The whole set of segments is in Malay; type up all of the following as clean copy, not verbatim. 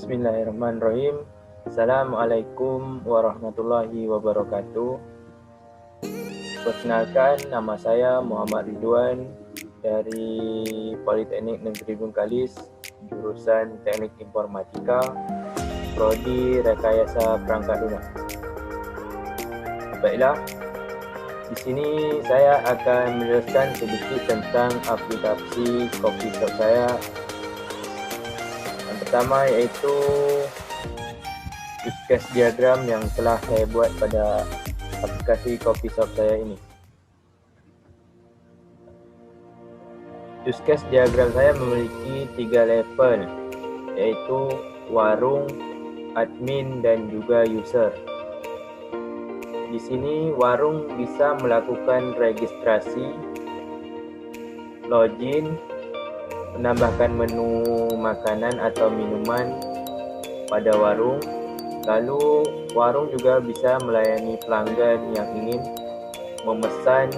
Bismillahirrahmanirrahim. Assalamualaikum warahmatullahi wabarakatuh. Perkenalkan, nama saya Muhammad Ridwan dari Politeknik Negeri Bengkalis, jurusan Teknik Informatika, Prodi Rekayasa Perangkat Lunak. Baiklah, di sini saya akan menjelaskan sedikit tentang aplikasi Coffee Shop saya. Yang pertama yaitu use case diagram yang telah saya buat pada aplikasi Coffee Shop saya ini. Use case diagram saya memiliki 3 level, yaitu warung, admin, dan juga user. Di sini warung bisa melakukan registrasi, login, menambahkan menu makanan atau minuman pada warung. Lalu warung juga bisa melayani pelanggan yang ingin memesan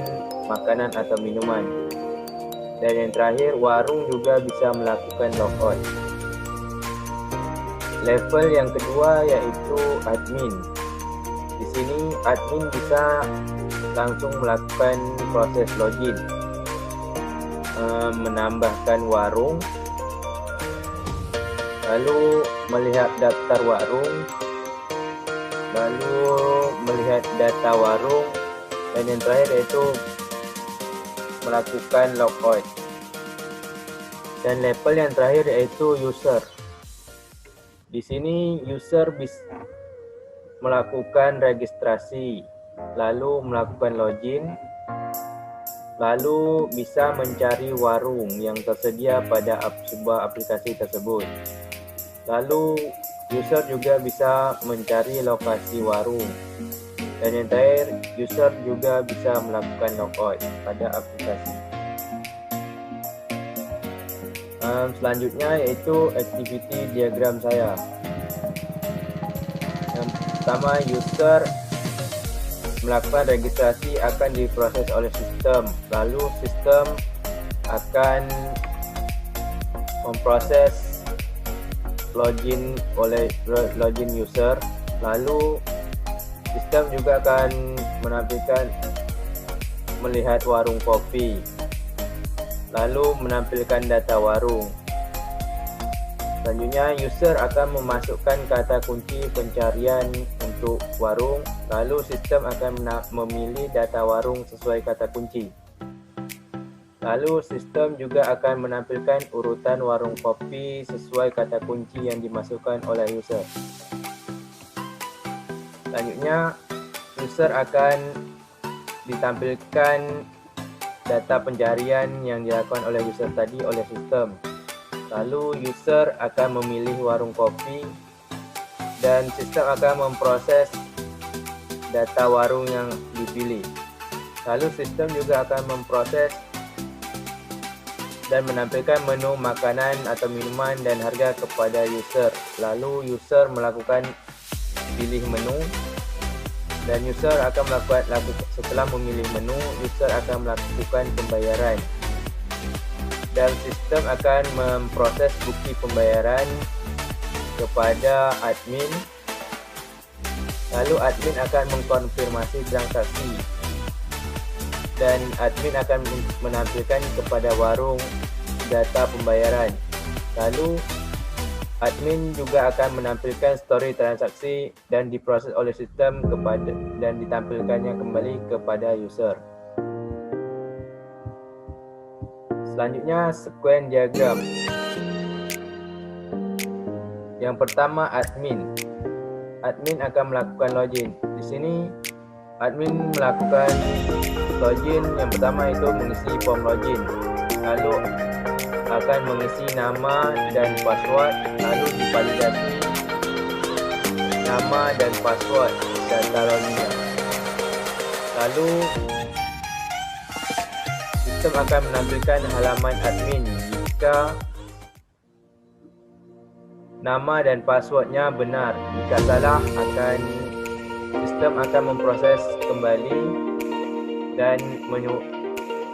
makanan atau minuman. Dan yang terakhir, warung juga bisa melakukan logout. Level yang kedua yaitu admin. Di sini admin bisa langsung melakukan proses login, menambahkan warung, lalu melihat daftar warung, lalu melihat data warung, dan yang terakhir yaitu melakukan logout. Dan level yang terakhir yaitu user. Di sini user bisa melakukan registrasi, lalu melakukan login, lalu bisa mencari warung yang tersedia pada sebuah aplikasi tersebut. Lalu user juga bisa mencari lokasi warung. Dan yang terakhir, user juga bisa melakukan logout pada aplikasi. Selanjutnya yaitu activity diagram saya. Yang pertama, user melakukan registrasi akan diproses oleh sistem. Lalu sistem akan memproses login user. Lalu sistem juga akan melihat warung kopi, lalu menampilkan data warung. Selanjutnya, user akan memasukkan kata kunci pencarian untuk warung, lalu sistem akan memilih data warung sesuai kata kunci. Lalu sistem juga akan menampilkan urutan warung kopi sesuai kata kunci yang dimasukkan oleh user. Selanjutnya, user akan ditampilkan data pencarian yang dilakukan oleh user tadi oleh sistem. Lalu user akan memilih warung kopi dan sistem akan memproses data warung yang dipilih. Lalu sistem juga akan memproses dan menampilkan menu makanan atau minuman dan harga kepada user. Lalu user melakukan pilih menu dan user akan setelah memilih menu, user akan melakukan pembayaran. Dan sistem akan memproses bukti pembayaran kepada admin. Lalu admin akan mengkonfirmasi transaksi dan admin akan menampilkan kepada warung data pembayaran. Lalu admin juga akan menampilkan story transaksi dan diproses oleh sistem dan ditampilkannya kembali kepada user. Selanjutnya, sequence diagram. Yang pertama, admin. Admin akan melakukan login. Di sini admin melakukan login. Yang pertama itu mengisi form login. Lalu akan mengisi nama dan password, lalu divalidasi nama dan password data loginnya. Lalu sistem akan menampilkan halaman admin jika nama dan passwordnya benar. Jika salah, sistem akan memproses kembali dan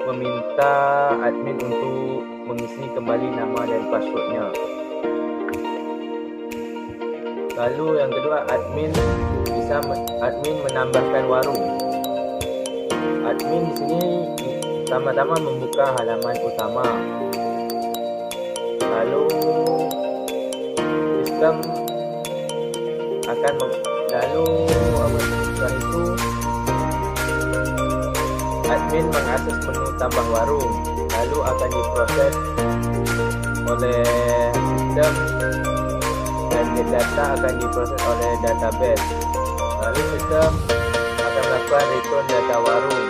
meminta admin untuk mengisi kembali nama dan passwordnya. Lalu yang kedua, admin menambahkan warung. Admin di sini pertama-tama membuka halaman utama. Lalu sistem akan setelah itu admin mengakses menu tambah warung, lalu akan diproses oleh sistem dan data akan diproses oleh database. Lalu sistem akan melakukan return data warung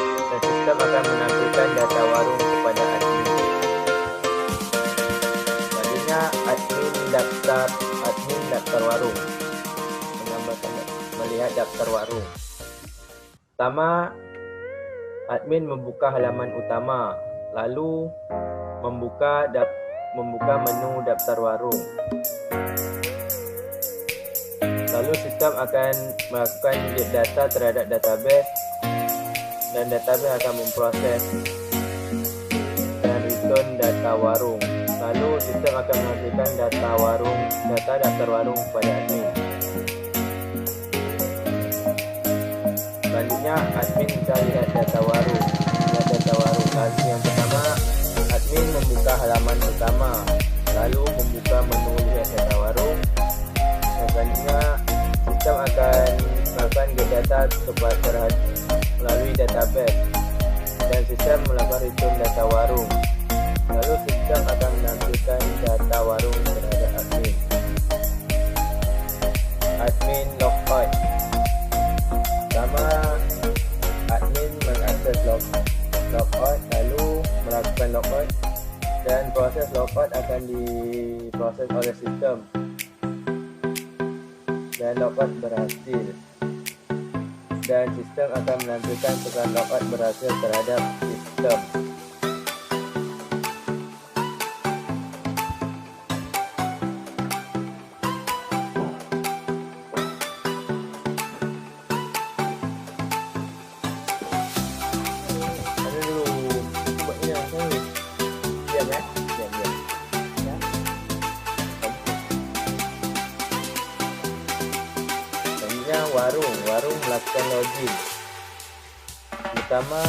dan sistem akan menampilkan data warung kepada admin. Selanjutnya admin daftar warung, melihat daftar warung. Pertama, admin membuka halaman utama, lalu membuka menu daftar warung. Lalu sistem akan melakukan get data terhadap database dan database akan memproses dan return data warung. Lalu sistem akan menampilkan data daftar warung kepada admin. Selanjutnya admin bisa lihat data warung. Lalu yang pertama, admin membuka halaman pertama, lalu membuka menu lihat data warung. Selanjutnya sistem akan melakukan get data melalui database dan sistem melakukan return data warung. Lalu sistem akan menampilkan data warung terhadap admin. Admin logout. Pertama, admin mengakses logout, lalu melakukan logout dan proses logout akan diproses oleh sistem dan logout berhasil, dan sistem akan menampilkan pesan logout berhasil terhadap sistem. Warung melakukan login. Pertama,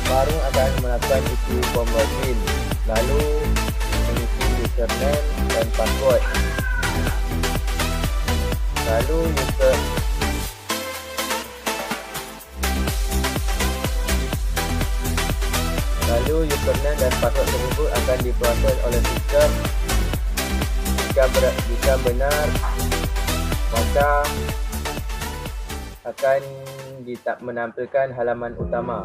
warung akan melakukan isi form login, lalu mengisi username dan password. Lalu username dan password tersebut akan diproses oleh sistem. Jika benar, maka akan menampilkan halaman utama.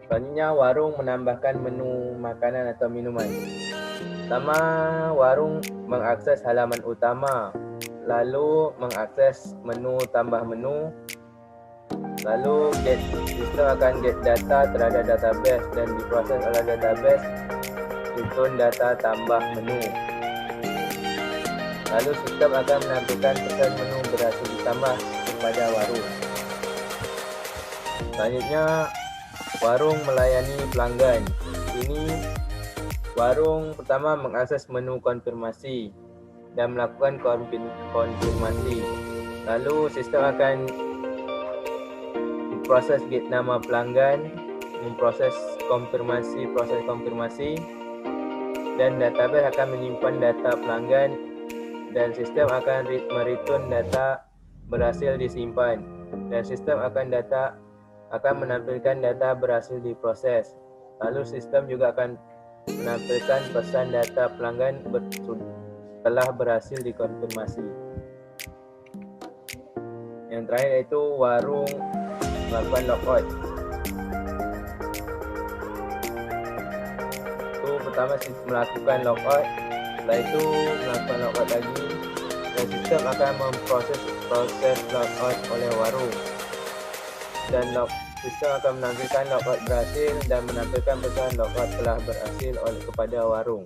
Selanjutnya, warung menambahkan menu makanan atau minuman. Pertama, warung mengakses halaman utama, lalu mengakses menu tambah menu, lalu sistem akan get data terhadap database dan diproses oleh database return data tambah menu. Lalu sistem akan menampilkan pesan menu berhasil ditambah kepada warung. Selanjutnya, warung melayani pelanggan. Ini warung pertama mengakses menu konfirmasi dan melakukan konfirmasi. Lalu sistem akan proses get nama pelanggan, memproses proses konfirmasi, dan database akan menyimpan data pelanggan dan sistem akan mereturn data berhasil disimpan, dan sistem akan menampilkan data berhasil diproses. Lalu sistem juga akan menampilkan pesan data pelanggan telah berhasil dikonfirmasi. Yang terakhir yaitu warung melakukan logout. Pertama melakukan logout, setelah itu melakukan logout lagi, dan sistem akan memproses logout oleh warung, dan sistem akan menampilkan logout berhasil dan menampilkan pesan logout telah berhasil kepada warung.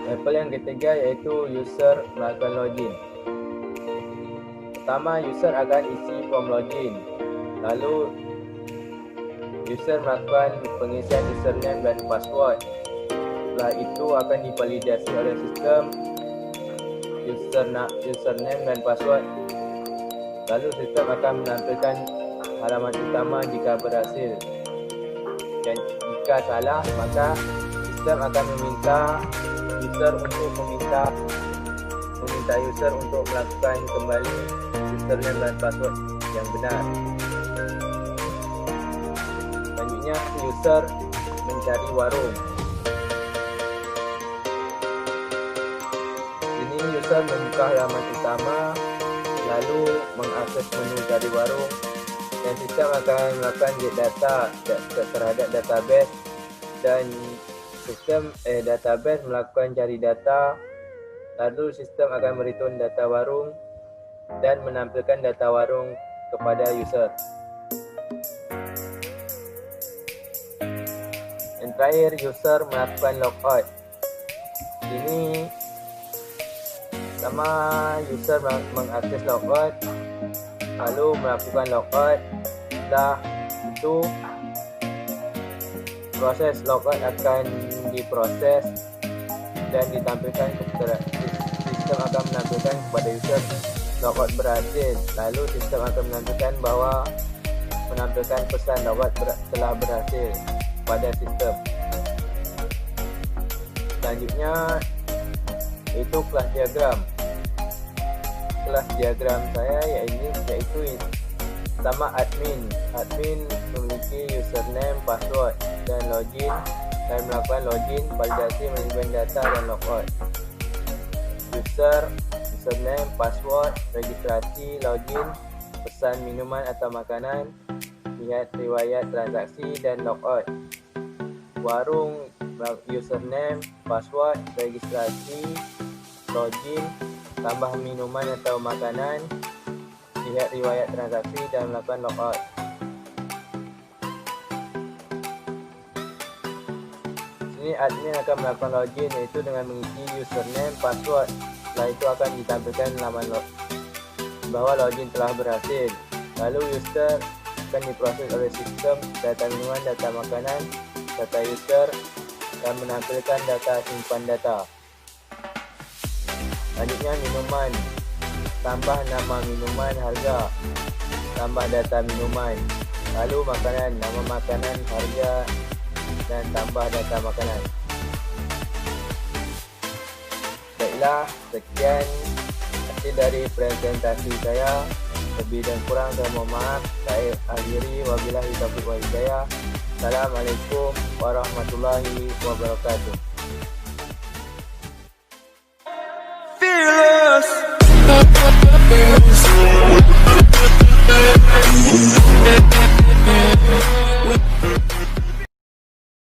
Level yang ketiga yaitu user melakukan login. Pertama, user akan isi form login. Lalu user melakukan pengisian username dan password. Setelah itu akan divalidasi oleh sistem username dan password. Lalu sistem akan menampilkan halaman utama jika berhasil. Dan jika salah, maka sistem akan meminta user untuk melakukan kembali username dan password yang benar. Selanjutnya, user mencari warung. Ini user membuka halaman utama, lalu mengakses menu cari warung, dan sistem akan melakukan get data terhadap database, dan sistem database melakukan cari data. Lalu sistem akan mereturn data warung dan menampilkan data warung kepada user. Yang terakhir, user melakukan logout. Ini sama user mengakses logout, lalu melakukan logout. Setelah itu proses logout akan diproses dan ditampilkan kepada sistem akan menampilkan kepada user logout berhasil. Lalu sistem akan menampilkan pesan logout telah berhasil pada sistem. Selanjutnya itu kelas diagram. Kelas diagram saya yaitu pertama admin. Admin memiliki username, password dan login, dan melakukan login, validasi, manajemen data dan logout. User, username, password, registrasi, login, pesan minuman atau makanan, lihat riwayat transaksi dan logout. Warung, username, password, registrasi, login, tambah minuman atau makanan, lihat riwayat transaksi dan melakukan logout. Sini admin akan melakukan login, yaitu dengan mengisi username, password. Setelah itu akan ditampilkan laman bahwa login telah berhasil. Lalu user akan diproses oleh sistem data minuman, data makanan, data user, dan menampilkan data simpan data. Selanjutnya minuman, tambah nama minuman, harga, tambah data minuman. Lalu makanan, nama makanan, harga, dan tambah data makanan. Baiklah, sekian hasil dari presentasi saya. Lebih dan kurang saya mohon maaf. Saya akhiri, wabillahi taufiq wal hidayah. Assalamualaikum warahmatullahi wabarakatuh. Fearless.